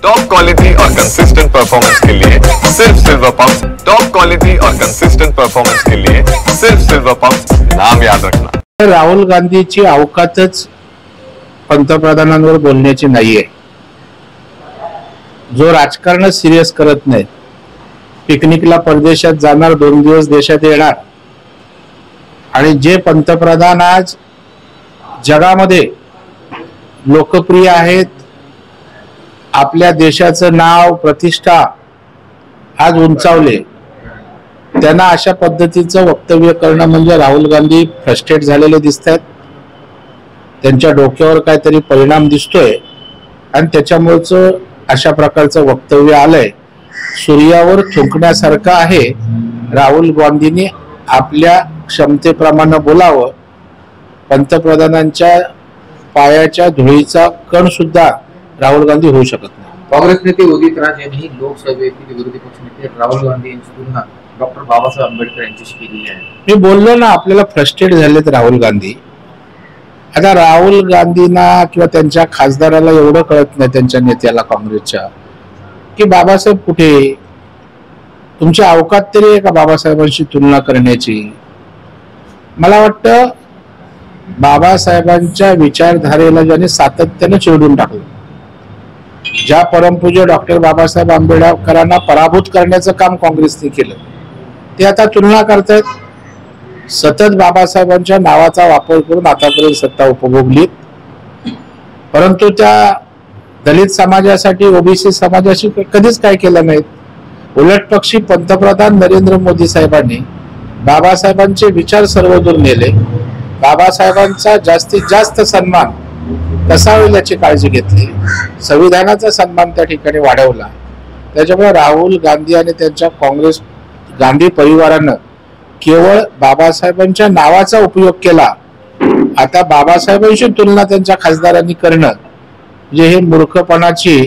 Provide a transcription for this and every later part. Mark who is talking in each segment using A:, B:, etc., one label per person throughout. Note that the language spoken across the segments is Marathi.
A: टॉप क्वालिटी और कंसिस्टेंट परफॉर्मेंस के लिए सिर्फ सिल्वर पंप। टॉप क्वालिटी और कंसिस्टेंट परफॉर्मेंस के लिए सिर्फ सिल्वर पंप, नाम याद रखना।
B: राहुल गांधीची अवकातच पंतप्रधानांवर बोलण्याची नाहीये। जो राजकारण सिरियस करत नाही, पिकनिकला परदेशात जाणार, 2 दिवस देशात येणार, आणि जे पंतप्रधान आज जगामध्ये लोकप्रिय आहेत, आपल्या देशाचं नाव प्रतिष्ठा आज उंचावले, त्यांना अशा पद्धतीचं वक्तव्य करणं म्हणजे राहुल गांधी फ्रस्ट्रेट झालेले दिसतात। त्यांच्या डोक्यावर काहीतरी परिणाम दिसतोय आणि त्याच्यामुळेच अशा प्रकारचं वक्तव्य आलंय। सूर्यावर थुंकण्यासारखं आहे। राहुल गांधींनी आपल्या क्षमतेप्रमाणे बोलावं। पंतप्रधानांच्या पायाच्या धुळीचा कण सुद्धा राहुल गांधी होऊ शकत नाही।
C: काँग्रेस नेते उदित राज यांनी लोकसभेतील विरोधी पक्षनेते राहुल गांधी यांची तुलना डॉक्टर बाबासाहेब आंबेडकर यांच्याशी केली आहे।
B: मी बोललो ना, आपल्याला फ्रस्ट्रेट झालेत राहुल गांधी। आता राहुल गांधींना किंवा त्यांच्या खासदाराला एवढं कळत नाही, त्यांच्या नेत्याला काँग्रेसच्या, की बाबासाहेब कुठे, तुमची अवकात तरी आहे का बाबासाहेबांशी तुलना करण्याची। मला वाटतं बाबासाहेबांच्या विचारधारेला ज्याने सातत्याने चिरडून टाकलं, ज्या परमपूज्य डॉक्टर बाबासाहेब आंबेडकरांना पराभूत करण्याचं काम काँग्रेसने केलं, ते आता तुलना करतायत। सतत बाबासाहेबांच्या नावाचा वापर करून आतापर्यंत सत्ता उपभोगली, परंतु त्या दलित समाजासाठी, ओबीसी समाजाशी कधीच काय केलं नाही। उलट पक्षी पंतप्रधान नरेंद्र मोदी साहेबांनी बाबासाहेबांचे विचार सर्वदूर नेले। बाबासाहेबांचा जास्तीत जास्त सन्मान कसा होईल याची काळजी घेतली। संविधानाचा सन्मान त्या ठिकाणी वाढवला। त्याच्यामुळे राहुल गांधी आणि त्यांच्या काँग्रेस गांधी परिवारानं केवळ बाबासाहेबांच्या नावाचा उपयोग केला। आता बाबासाहेबांशी तुलना त्यांच्या खासदारांनी करणं म्हणजे हे मूर्खपणाची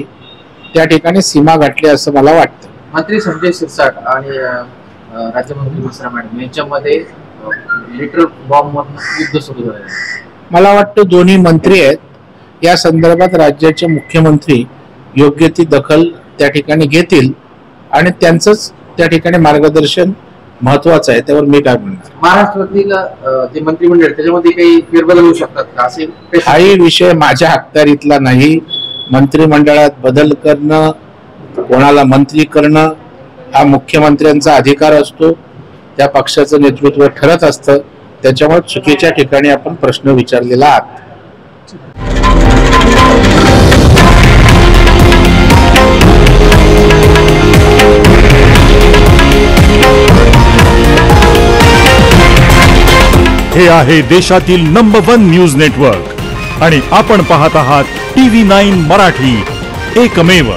B: त्या ठिकाणी सीमा गाठली असं मला वाटतं।
C: मंत्री संजय शिरसाट आणि राज्यमंत्री मिश्रा मॅडम यांच्यामध्ये लिटर बॉम्बवरून युद्ध सुरू झालं।
B: मला वाटतं दोन्ही मंत्री आहेत, या संदर्भात राज्याचे मुख्यमंत्री योग्य ती दखल त्या ठिकाणी घेतील आणि त्यांचंच त्या ठिकाणी मार्गदर्शन महत्वाचं आहे। त्यावर मी काय म्हणणार,
C: महाराष्ट्रातील जे मंत्रिमंडळ त्याच्यामध्ये काही फेरबदल होऊ शकतात का, असे
B: हाही विषय माझ्या अखत्यारीतला नाही। मंत्रिमंडळात बदल करणं, कोणाला मंत्री करणं हा मुख्यमंत्र्यांचा अधिकार असतो, त्या पक्षाचं नेतृत्व ठरत असतं। त्याच्यामुळे चुकीच्या ठिकाणी आपण प्रश्न विचारलेला आहात।
D: हे आहे देशातील नंबर 1 न्यूज नेटवर्क आणि आपण पाहत आहात TV9 मराठी, एकमेव।